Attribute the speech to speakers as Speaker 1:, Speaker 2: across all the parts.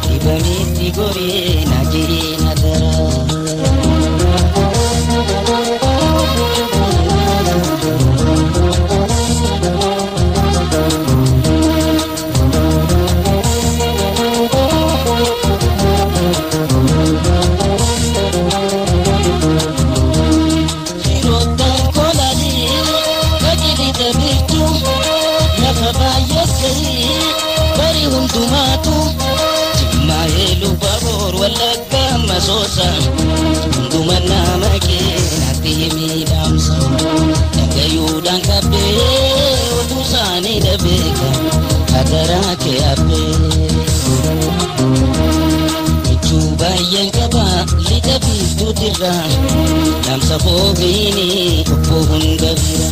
Speaker 1: dibamitti gorina jirina dara Sosa dumana makina timi damsa gayudan kabe udusani debeka adara ke abe chuba yankaba litabi tutira damsa fogini pohun gabira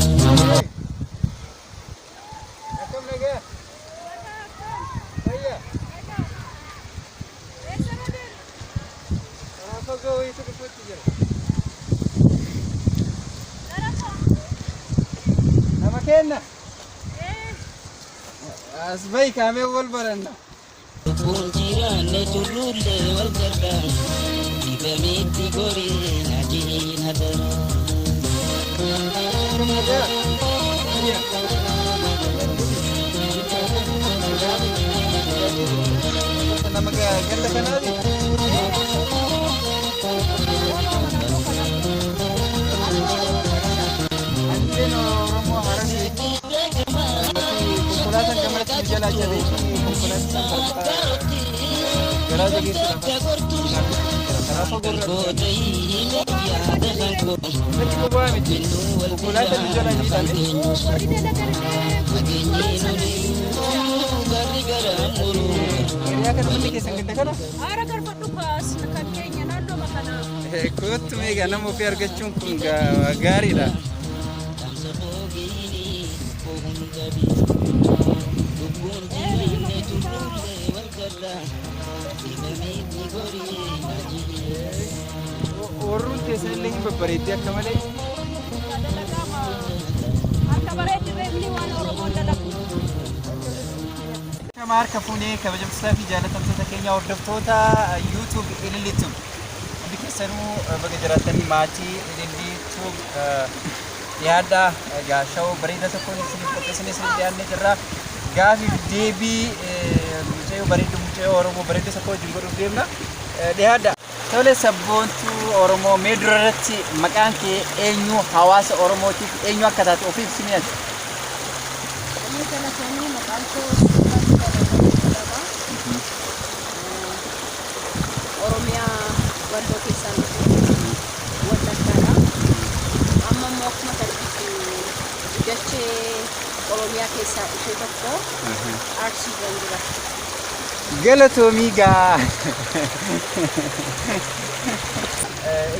Speaker 2: كنا أسبوعي كامل والبرنا
Speaker 1: Punjiran netulule walgada dibamitti gorina jirina dara
Speaker 2: nama ganda kanadi andeno romo harasi populatan kamar jala jadi populatan gara jadi Kut mega namu piar gacung kunga gari lah. Orang desa lagi berbeda kemana? Kamar kafune kabajam slafi jalatan tetakenya ordoftoota YouTube ililitum bikisanu bagajaratan maatii ililitum yaada gaashaw barida sakoni sini dianne jirra gaafi deebi mucee bareedu oromo barida sakoo jinguru deemna yaada tole sabboontu oromo meedurratti maqaan kee eenyu hawaasa oromootiif eenyu akka taate ofiif simiyat
Speaker 3: Oromia wando kesan wanda kana amma mokma taditi gache Oromia kesa ishe tokko arsi gandira
Speaker 2: galatomiga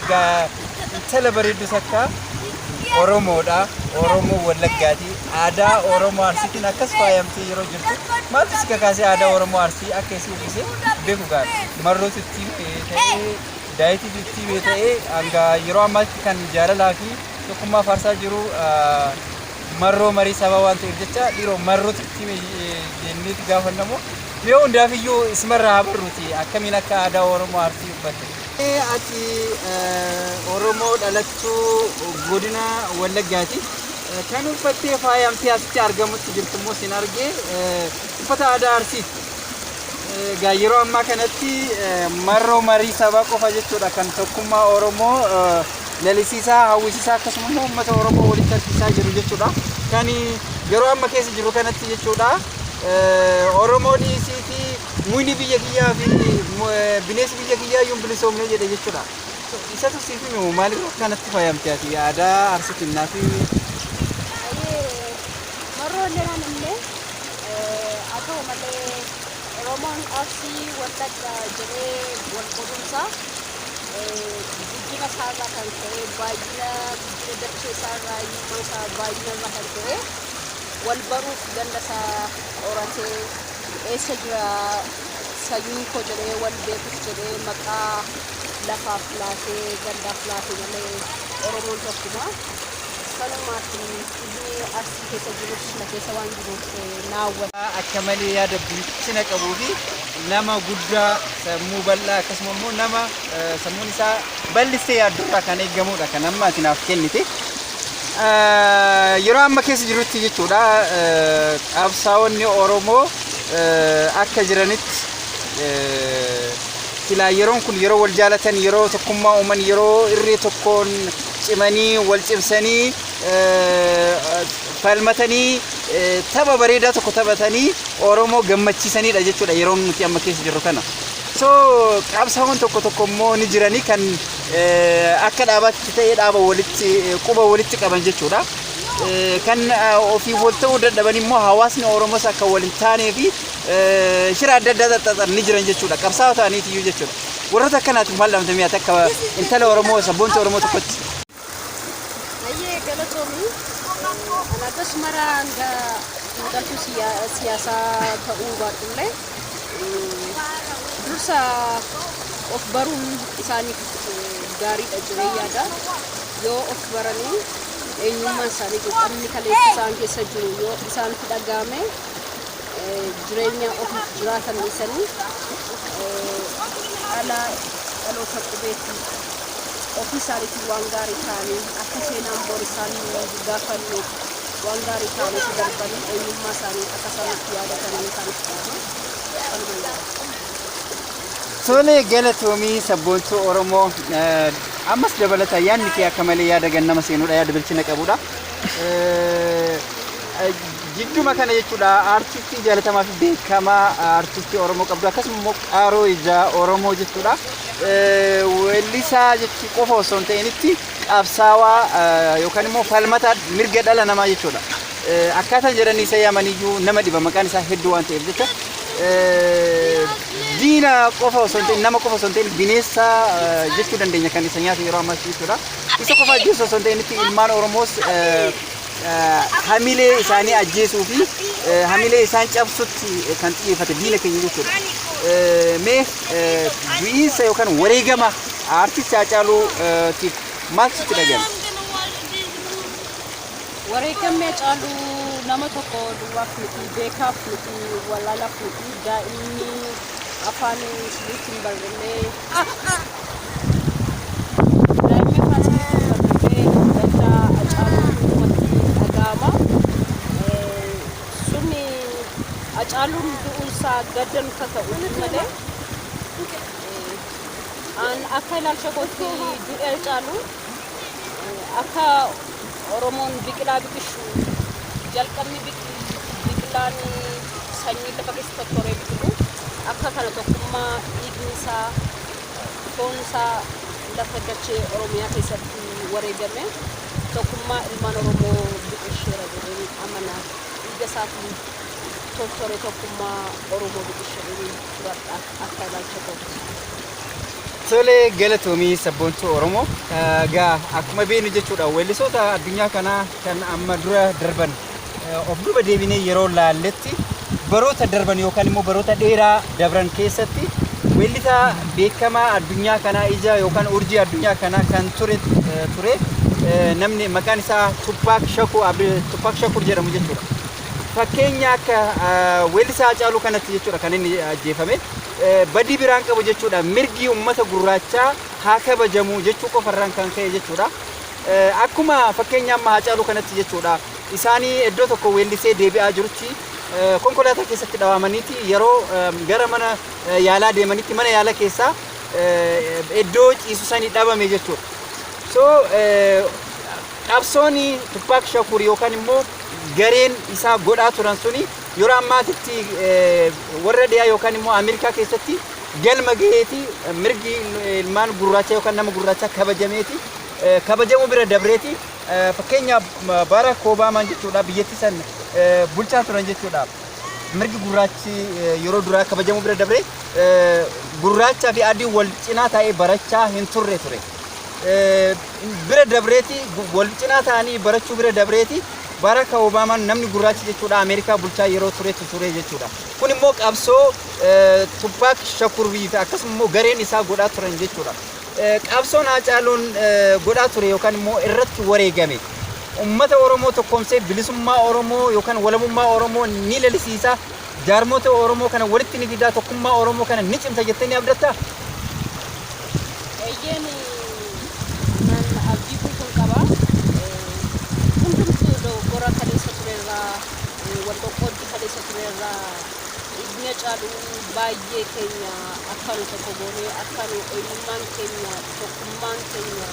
Speaker 2: ga celebrate sakka oromoodha oromo wallaggaati aadaa oromo arsiitiin akkas faayamtee yeroo jirtu maaltu si kakaasee aadaa oromo arsii akka isii uffisee beeku gaari marrootitti ta'ee daayitiitti ta'ee hanga yeroo ammaatti kan jaalalaa fi tokkummaa faarsaa jiru marroo marii saba waan ta'eef jecha dhiiroo marrootitti jenneeti gaafannamu yoo hundaafiyyuu ismarraa habarruuti akkamiin akka aadaa oromo arsii uffatte ati oromo dhalattu godina wallaggaati kan uffattee faayamtee asitti argamutti jirtummoo sin argee uffata aadaa arsiiti gaa yeroo ammaa kanatti marroo marii sabaa qofa jechuudha kan tokkummaa oromoo lalisiisaa hawwisiisaa akkasuma immoo uummata oromoo walitti harkisaa jiru jechuudha kan yeroo amma keessa jiru kanatti jechuudha oromoo dhiisii fi muyni biyya kiyyaa fi bineensi biyya kiyyaa yuun bilisoomne jedhe jechuudha isatu siif himu maaliif kanatti faayamtee ati aadaa arsiitinnaa fi
Speaker 3: marroo leemanillee akkuma malee Oromoon arsii wallagga jedhee wal qoodumsa guddina isaarraa kan ta'e baay'ina guddina dachee isaarraa hiyyummaa isaa baay'inarraa kan ta'e wal baruuf ganda isaa qoratee eessa jira sanyii koo jedhee wal beekuuf jedhee maqaa lafaaf laatee gandaaf laatee malee Oromoon tokkuma sanumaatti inni arsii keessa jirus na keessa waan jiruuf naawwata
Speaker 2: akka malee yaada bilisina qabuu fi nama guddaa sammuu bal'aa akkasuma immoo nama sammuun isaa bal'isee yaadurraa kan eegamudha kan amma atinaaf kennite. Yeroo amma keessa jirutti jechuudha qabsaa'onni Oromoo akka jiranitti silaa yeroon kun yeroo wal jaalatan yeroo tokkummaa uuman yeroo irree tokkoon cimanii wal cimsanii falmatanii tapha bareedaa tokko taphatanii Oromoo gammachiisanidha jechuudha yeroo nuti amma keessa jirru kana. So qabsaa'onni tokko immoo ni jiranii kan akka dhaabaatti ta'ee dhaaba walitti quba walitti qaban jechuudha. Kan ofii wal ta'uu dadhaban immoo hawaasni Oromoos akka waliin taanee fi shira adda addaa xaxxan ni jiran jechuudha. Qabsaa'oo ta'aniitiyyuu jechuudha. Warroota akkanaati maal dhamdamee akka intala Oromoo sabboonta Oromoo tokkotti.
Speaker 3: Ayyee galatoomii anagas maraan galtu siyaasaa ta'uu baadhullee dursa of baruun isaaniif gaariidha jedhee yaada. Yoo of baranii eenyummaan isaanii qaamni kaleessa isaan keessa jiru yoo isaanitti dhagahame jireenya ofii jiraatan isanii dhaloota qubeetti ofii isaaniitiin waan gaarii ta'anii akka seenaan boor isaanii gaafannu waan gaarii ta'anii darbanii eenyummaa isaanii akka isaanitti yaadatanii kan ta'an.
Speaker 2: Tole galatoomii sabboontuu Oromoo ammas dabalata yaadni kee akka malee yaada gannama seenuudha yaada bilchina qabudha. Jidduma kana jechuudha artistii jaalatamaa fi beekamaa artistii Oromoo qabdu akkasuma immoo Qaaroo Ijaa Oromoo jechuudha. Weellisaa jechi qofa osoo hin ta'initti qabsaawaa yookaan immoo falmata mirga dhala namaa jechuudha. Akkaataan jedhanii isa yaamaniyyuu nama dhiba maqaan isaa hedduu waan ta'eef jecha. Diina qofa osoo hin ta'in nama qofa osoo hin ta'in bineensa jechuu dandeenya kan isa nyaatu yeroo ammaa jechuudha. Isa qofa ajjeesuu osoo hin ta'initti ilmaan Oromoos hamilee isaanii ajjeesuu fi hamilee isaan cabsutti kan xiyyeeffate diina keenya jechuudha. Mee du'iinsa yookaan wareegama artistii Haacaaluutiif maal sitti dhagahame?
Speaker 3: Wareegamni Haacaaluu nama tokko duwwaaf miti beekaaf miti walaalaaf miti daa'imni afaan isiniitti hin barreeffamee daa'imni afaan isiniitti hin barreeffamee gaddaa Haacaaluu walitti dhagahama. Sunni Haacaaluun du'uunsaa gadda nutti ta'u malee an akka ilaalcha kootti du'e Haacaaluu akka Oromoon biqilaa biqilchu jalqabni biqilaan sanyii lafa keessa tokkoree biqilu akka kana tokkummaa dhiigni isaa foon isaa lafa dachee Oromiyaa keessatti wareegame tokkummaa ilmaan Oromoo biqilcheera jedhanii amanaa dhiiga isaatiin tortoree tokkummaa Oromoo biqilcheera fudhadha akka ilaalcha kootti.
Speaker 2: Tole galatoomii sabboontuu Oromoo gaa akkuma beeknu jechuudha weellisoota addunyaa kanaa kan amma dura darban of duuba deebinee yeroo laalletti baroota darban yookaan immoo baroota dheeraa dabran keessatti weellisaa beekamaa addunyaa kanaa ija yookaan urjii addunyaa kanaa kan ture namni maqaan isaa Tupac Shakur jedhamu jechuudha. Fakkeenya akka weellisaa Haacaaluu kanatti jechuudha kan inni ajjeefame. Badii biraan qabu jechuudha mirgi uummata gurraachaa haa kabajamu jechuu qofarraan kan ka'e jechuudha. Akkuma fakkeenya amma Haacaaluu kanatti jechuudha isaanii iddoo tokko weellisee deebi'aa jirutti konkolaataa keessatti dhaabamaniiti yeroo gara mana yaalaa deemanitti mana yaalaa keessaa iddoo ciisu sanii dhabame jechuudha. So qabsooni Tupac Shakur yookaan immoo gareen isaa godhaa turan suni yeroo ammaatitti warra dhiyaa yookaan immoo Ameerikaa keessatti galma gaheeti mirgi ilmaan gurraacha yookaan nama gurraacha kabajameeti kabajamu bira dabreeti fakkeenya Barack Obama jechuudha biyyatti san bulchaa turan jechuudha mirgi gurraachi yeroo duraa kabajamu bira dabre gurraacha fi adii wal cinaa taa'ee barachaa hin turre ture bira dabreeti wal cinaa taa'anii barachuu bira dabreeti Barack Obama namni gurraachi jechuudha Ameerikaa bulchaa yeroo ture jechuudha. Kun immoo qabsoo Tupac Shakur fi akkasuma immoo gareen isaa godhaa turan jechuudha. Qabsoon Haacaaluun godhaa ture yookaan immoo irratti wareegame. Uummata Oromoo tokkoomsee bilisummaa Oromoo yookaan walabummaa Oromoo ni lalisiisa jaarmoota Oromoo kana walitti ni fidaa tokkummaa Oromoo kana ni cimsa jettanii abdattaa?
Speaker 3: Eeyyeen nan abdii kun qaba. Hundumtuu dogoggora kaleessa turerraa wal qoqqooddi kaleessa turerraa ibna caaluu baay'ee keenya akka nu tokko goonee akka nu eenyummaan keenya tokkummaan keenya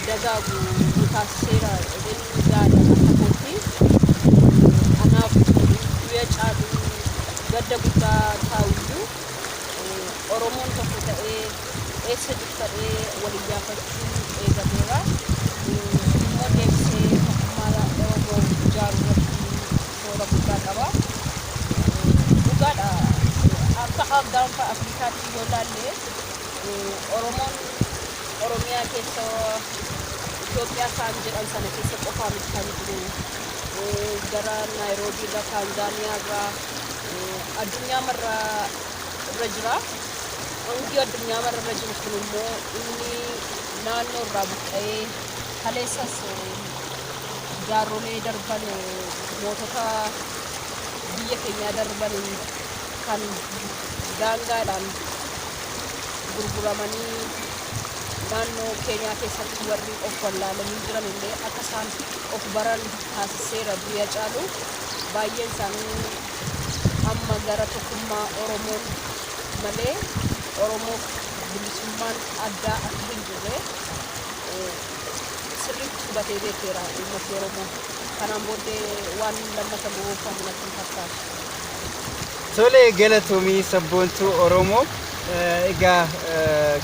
Speaker 3: dagaagu nu taasiseera jedhanii gaadha akka kootti. Anaaf ibna caaluu gadda guddaa taa'uyyuu Oromoon tokko ta'ee eessa jirtadhee waliin gaafachuu eegameera. Immoo deebisee tokkummaa Oromoo ijaaruu irratti shoora guddaa qaba. Dhugaadha akka gaanfa Afrikaatti yoo ilaalle Oromoon Oromiyaa keessa Itoophiyaa isaan jedhan sana keessa qofaa miti kan jiru. Gara Naayiroobii irra Taanzaaniyaa irraa addunyaa irra jira. Wanti addunyaa irra jiru kun immoo inni naannoo irraa buqqa'ee kaleessas jaarrolee darban mootota biyya keenyaa darban kan daangaadhaan gurguramanii naannoo keenyaa keessatti warri of wallaalanii jiran illee akka isaan of baran taasiseera. Biyya caalu baay'een isaanii amma gara tokkummaa Oromoon malee Oromoof bilisummaan addaa akka hin jirre sirriitti hubatee beekeera uummati Oromoo. Kanaan booddee waan lammata bu'uufamu natti hin fakkaatu.
Speaker 2: Tole galatoomii sabboontuu Oromoo. Egaa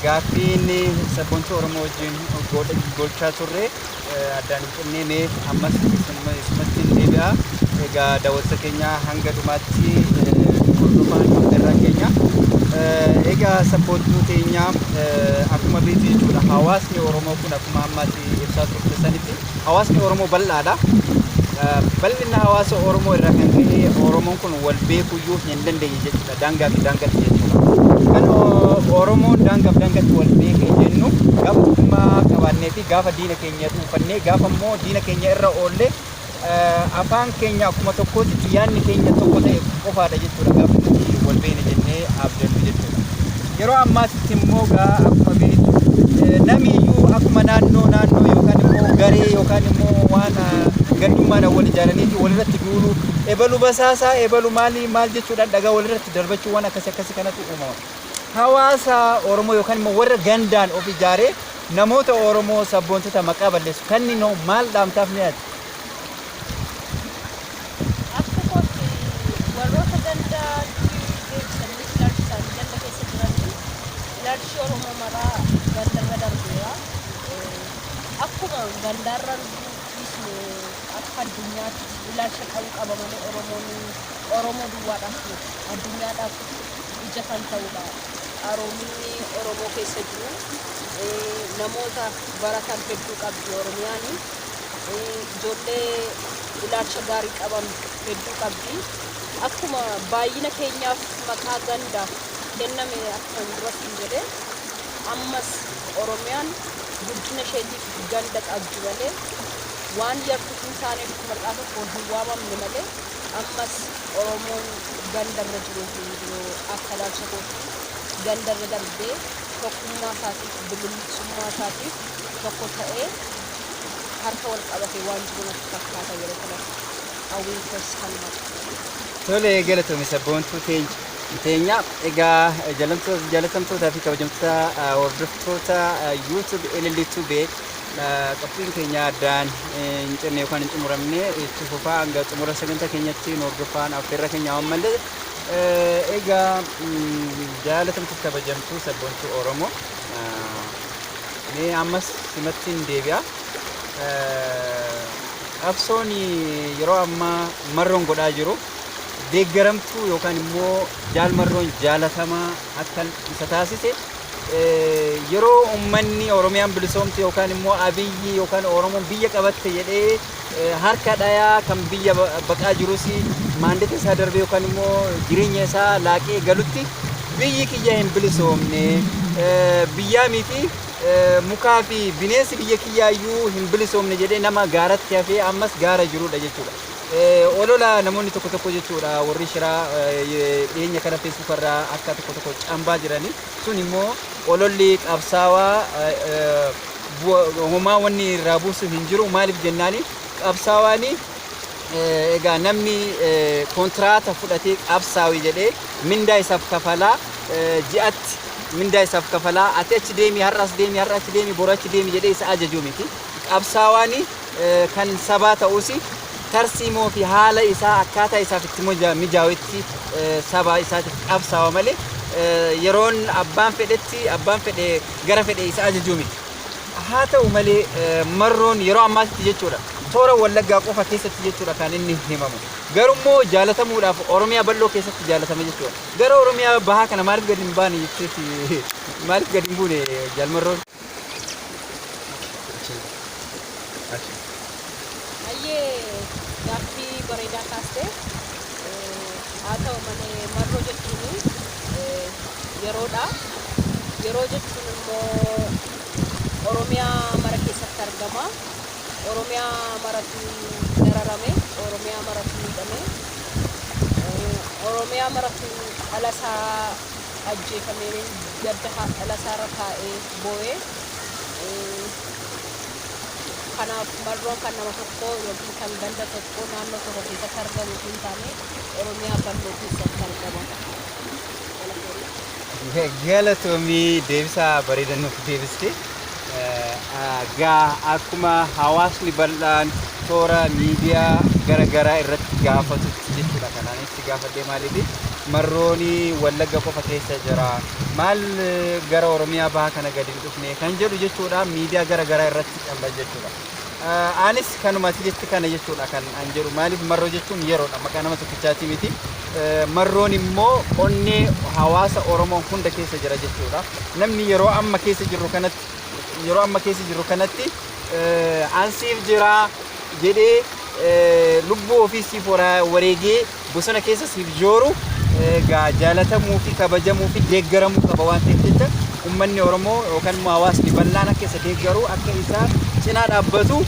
Speaker 2: gaaffiin sabboontuu Oromoo wajjin golchaa turre addaan hin mee ammas isumatti deebi'a. Egaa daawwattoota keenya hanga dhumaatti hordofaa irraa keenya. Egaa sabboontuu keenya akkuma beektu jechuudha hawaasni Oromoo kun akkuma ammaatti ibsaa turte sanitti hawaasni Oromoo bal'aadha. Bal'ina hawaasa Oromoo irraa kan ka'e Oromoon kun wal beekuyyuu hin dandeenye jechuudha daangaa fi daangatti jechuudha. Kan Oromoon daangaa fi daangatti wal beekee jennu gaafa tokkummaa qabaannee fi gaafa diina keenya dhuunfannee gaafa immoo diina keenya irra oollee afaan keenya akkuma tokkotti yaadni keenya tokko ta'e qofaadha jechuudha gaafa nuti wal beekne jennee abdannu jechuudha. Yeroo ammaatti immoo akkuma beektu namiyyuu akkuma naannoo yookaan immoo garee yookaan immoo waan gandummaan wal ijaaraniiti walirratti guuru ebalu basaasaa ebalu maal jechuudhaan dhagaa walirratti darbachuu waan akkasii kanatu uumama. Hawaasa Oromoo yookaan immoo warra gandaan of ijaaree namoota Oromoo sabboontota maqaa balleessu kan inni maal dhaamtaaf ni yaadu?
Speaker 3: Akka kootti warroota gandaatti deebisanii ilaalchisaan ganda keessa jiranii ilaalchi Oromoo maraa gandarra darbeera. Akkuma gandarra akka addunyaatti ilaalcha qaba malee Oromoo duwwaadhaaf addunyaadhaaf ija kan ta'udha. Qaroominni Oromoo keessa jiru namoota baratan hedduu qabdi Oromiyaan. Ijoollee ilaalcha gaarii qaban hedduu qabdi. Akkuma baay'ina keenyaaf maqaa gandaa kenname akkuma duratti hin jedhe ammas Oromiyaan guddina isheetiif ganda qabdi malee waan yartuun isaaniif maqaa tokkoon hin waamamne malee ammas Oromoon gandarra jiru akka ilaalcha kootti gandarra darbee tokkummaa isaatiif bilisummaa isaatiif tokko ta'ee harka wal qabatee waan jiru natti fakkaata yeroo kanatti hawwiin koos kan maqaa.
Speaker 2: Tole galatoomii sabboontuu teenya egaa jaalatamtootaa fi kabajamtoota hordoftoota YouTube LLTube qophiin keenya addaan hin cinne yookaan hin xumuramne itti fufaa hanga xumura sagantaa keenyatti nu hordofaan affeerra keenya waan malee egaa jaalatamtootaa kabajamtuu sabboontuu Oromoo mee ammas simatti hin deebi'a. Qabsoon yeroo ammaa marroon godhaa jiru deeggaramtuu yookaan immoo jaalmarroon jaalatamaa akka isa taasise yeroo ummanni Oromiyaan bilisoomte yookaan immoo Abiyyi yookaan Oromoon biyya qabatte jedhee harka dhayaa kan biyya baqaa jirus maandata isaa darbe yookaan immoo jireenya isaa laaqee galutti biyyi kiyya hin bilisoomne biyyaa miti mukaa fi bineensi biyya kiyyaayyuu hin bilisoomne jedhee nama gaaratti hafee ammas gaara jirudha jechuudha. olola namoonni tokko jechuudha warri shiraa dhiyeenya kana Facebook irraa akka tokko cambaa jirani sun immoo ololli qabsaawaa homaa wanni irraa buusu hin jiru maaliif jennaani qabsaawaani egaa namni kontraata fudhatee qabsaawi jedhee mindaa isaaf kafalaa ji'atti mindaa isaaf kafalaa ati achi deemi har'as deemi har'a achi deemi bor achi deemi jedhee isa ajajuu miti qabsaawaani kan sabaa ta'uusi tarsiimoo fi haala isaa akkaataa isaaf itti mijaa'utti saba isaatiif qabsaawa malee yeroon abbaan fedhe gara fedhe isa ajajuu miti haa ta'u malee marroon yeroo ammaatti jechuudha toora wallaggaa qofa keessatti jechuudha kan inni himamu garummoo jaalatamuudhaaf oromiyaa bal'oo keessatti jaalatama jechuudha gara oromiyaa bahaa kana maaliif gadi hin baane jechuuti maaliif gadi hin buune jaalmarroon
Speaker 3: gaaffii bareedaa kaastee haa ta'u malee marroo jechuun yeroodha yeroo jechuun immoo oromiyaa mara keessatti argama oromiyaa maratu dararame oromiyaa maratu miidhame oromiyaa maratu dhalasaa ajjeefamee gadda dhalasaarra taa'ee boo'ee kanaaf marroon kan nama tokko yookiin kan ganda tokko naannoo tokko keessatti argamu hin taane oromiyaa bal'oo keessatti argama.
Speaker 2: Galatoomii deebisaa bareedaa nuuf deebiste gaa akkuma hawaasni bal'aan toora miidiyaa garaagaraa irratti gaafatutti jechuudha kanaan itti gaafadhee maaliif marrooni wallagga qofa keessa jira maal gara oromiyaa bahaa kana gadi hin dhufne kan jedhu jechuudha miidiyaa garaagaraa irratti cambaa jechuudha anis kanuma asitti kana jechuudha kan an jedhu maaliif marroo jechuun yeroodha maqaa nama tokkichaati miti marroon immoo onnee hawaasa oromoo hunda keessa jira jechuudha namni yeroo amma keessa jirru kanatti ansiif jira jedhee lubbuu ofii siif wareegee bosona keessa siif jooru gaa jaalatamuu fi kabajamuu fi deeggaramuu qaba waan ta'eef jecha ummanni oromoo yookaan immoo hawaasni bal'aan akka isa deeggaru akka isaa cinaa dhaabbatu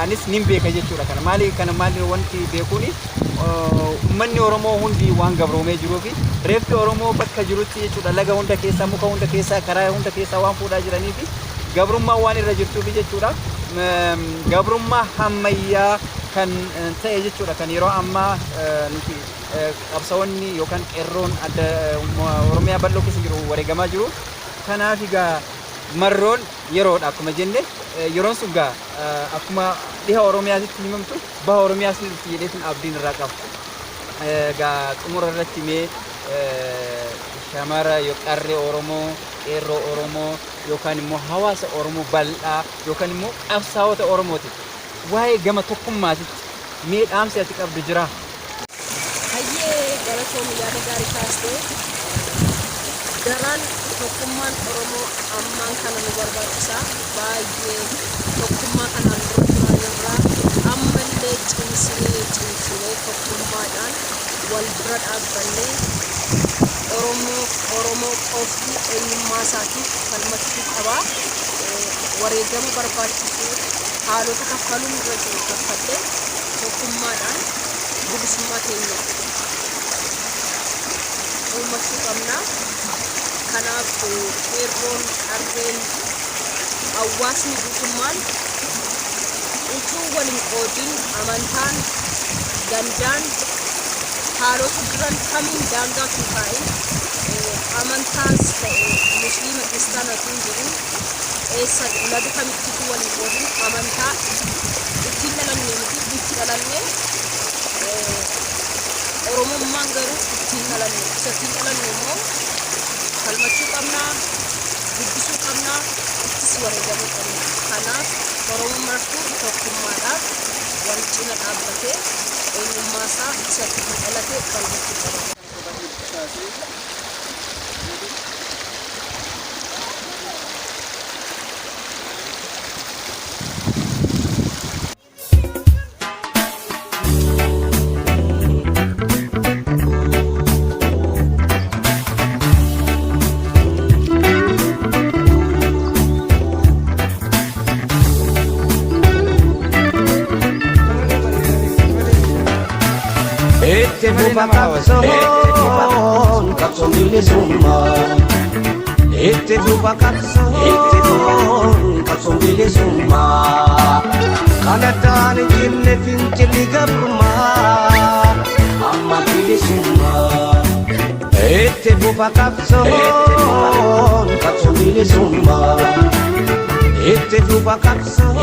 Speaker 2: anis nin beeka jechuudha kana maali wanti beekuuni ummanni oromoo hundi waan gabroomee jiruu fi reeffi oromoo bakka jirutti jechuudha laga hunda keessaa muka hunda keessaa karaa hunda keessaa waan fuudhaa jiranii fi gabrummaa waan irra jirtuufi jechuudha gabrummaa hammayyaa kan ta'e jechuudha kan yeroo ammaa nuti qabsaa'onni yookaan qeerroon adda oromiyaa bal'oo keessa jiru wareegamaa jiru kanaaf egaa marroon yeroodha akkuma jenne yeroon sun gaa akkuma dhiha oromiyaatti himamtu baha oromiyaas nuti jedheetiin abdiin irraa qabu gaa xumura irratti mee shamara qarree oromoo qeerroo oromoo yookaan immoo hawaasa oromoo bal'aa yookaan immoo qabsaa'ota oromooti waa'ee gama tokkummaatitti mee dhaamsi ati qabdu jira
Speaker 3: hayyee galatoomii yaada gaarii kaastee daraan tokkummaan oromoo ammaan kana nu barbaachisa baay'ee tokkummaa kanaan dura turan irraa ammallee cimsinee tokkummaadhaan wal bira dhaabbannee oromoo qofti eenyummaa isaatiif falmachuu qaba wareegama barbaachisu haalota kaffaluun irra jiru kaffallee tokkummaadhaan bilisummaa keenya uumachuu qabna kanaaf qeerroon qarreen hawaasni guutummaan utuu waliin qoodin amantaan gandaan haalota jiran kamiin daangaa kun taa'in amantaas ta'e musliima kiristaanaatiin jedhu eessa laga kamittitu waliin qoodin amantaa ittiin dhalanne miti itti dhalanne oromummaan garuu ittiin dhalanne isa ittiin dhalanne immoo falmachuu qabnaa guddisuu qabnaa ittis wareegamuu qabna kanaaf oromoon martuu tokkummaadhaaf wal cina dhaabbatee eenyummaa isaa isa ittiin dhalatee falmachuu qaba.
Speaker 2: nama hawwatu.
Speaker 4: Qabsoon bilisummaa. Itti fufa qabsoon bilisummaa. Kana taane jenne fincilli gabrummaa. Amma bilisummaa. Itti fufa qabsoon bilisummaa. Itti fufa qabsoon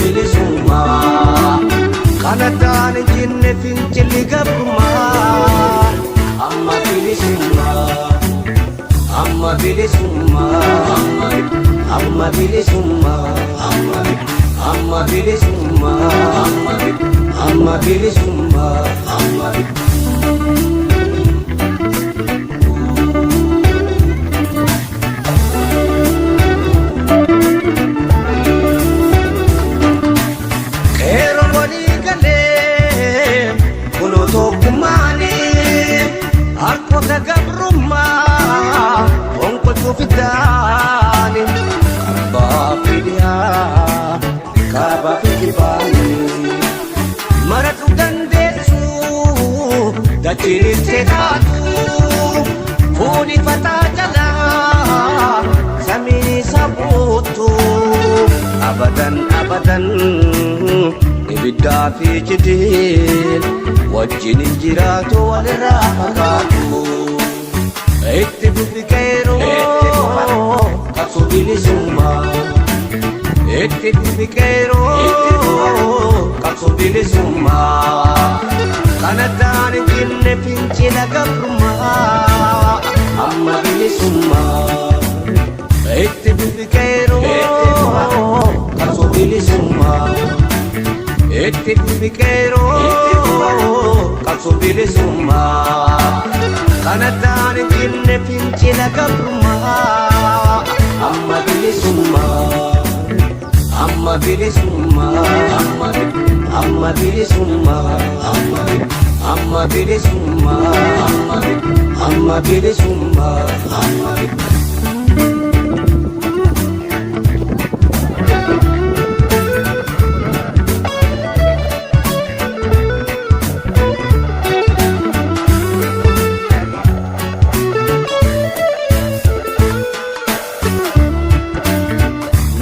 Speaker 4: bilisummaa. Kana taane jenne fincilli gabrummaa. Amma bilisummaa. Amma bilisummaa. Amma bilisummaa. Amma bilisummaa. Amma bilisummaa. Harkoota gabrummaa onkoltuu fiddaani kaabaa fidiyaa kaabaa fidibaani maratu dandeessu dachiirtee taatu fuuni fataa jalaa samii sabuutu abadan ibiddaa fi jideen wajjin jiraatu walirraa fagaatu. Itti fufi qeeroo qabsoo bilisummaa. Itti fufi qeeroo qabsoo bilisummaa. Kana taane jenne fincila gabrummaa. Amma bilisummaa. Itti fufi qeeroo qabsoo bilisummaa. Itti fufi qeeroo qabsoo bilisummaa. Kana taane jenne fincila gabrummaa. Amma bilisummaa. Amma bilisummaa. Amma bilisummaa. Amma bilisummaa. Amma bilisummaa.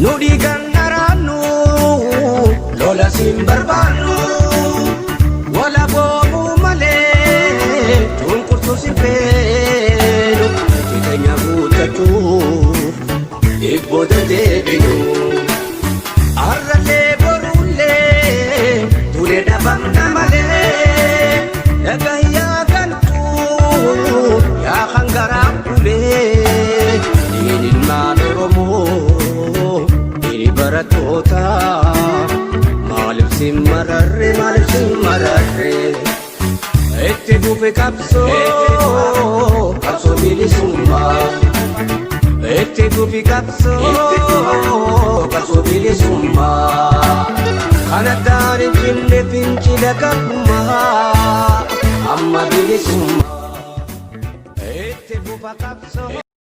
Speaker 4: Nudi ganaranu lola simbarbaanu wala bobu male tunkurtu simpenu kitanya butatu iboda debinu arrale borule tule dabamna male dagaya gantu ya khangara kule dinin madromo baratoota maalif simmararre itti fufe qabsoo bilisummaa. Itti fufi qabsoo bilisummaa. Kana taane jenne fincila gabrummaa. Amma bilisummaa. Itti fufa qabsoo.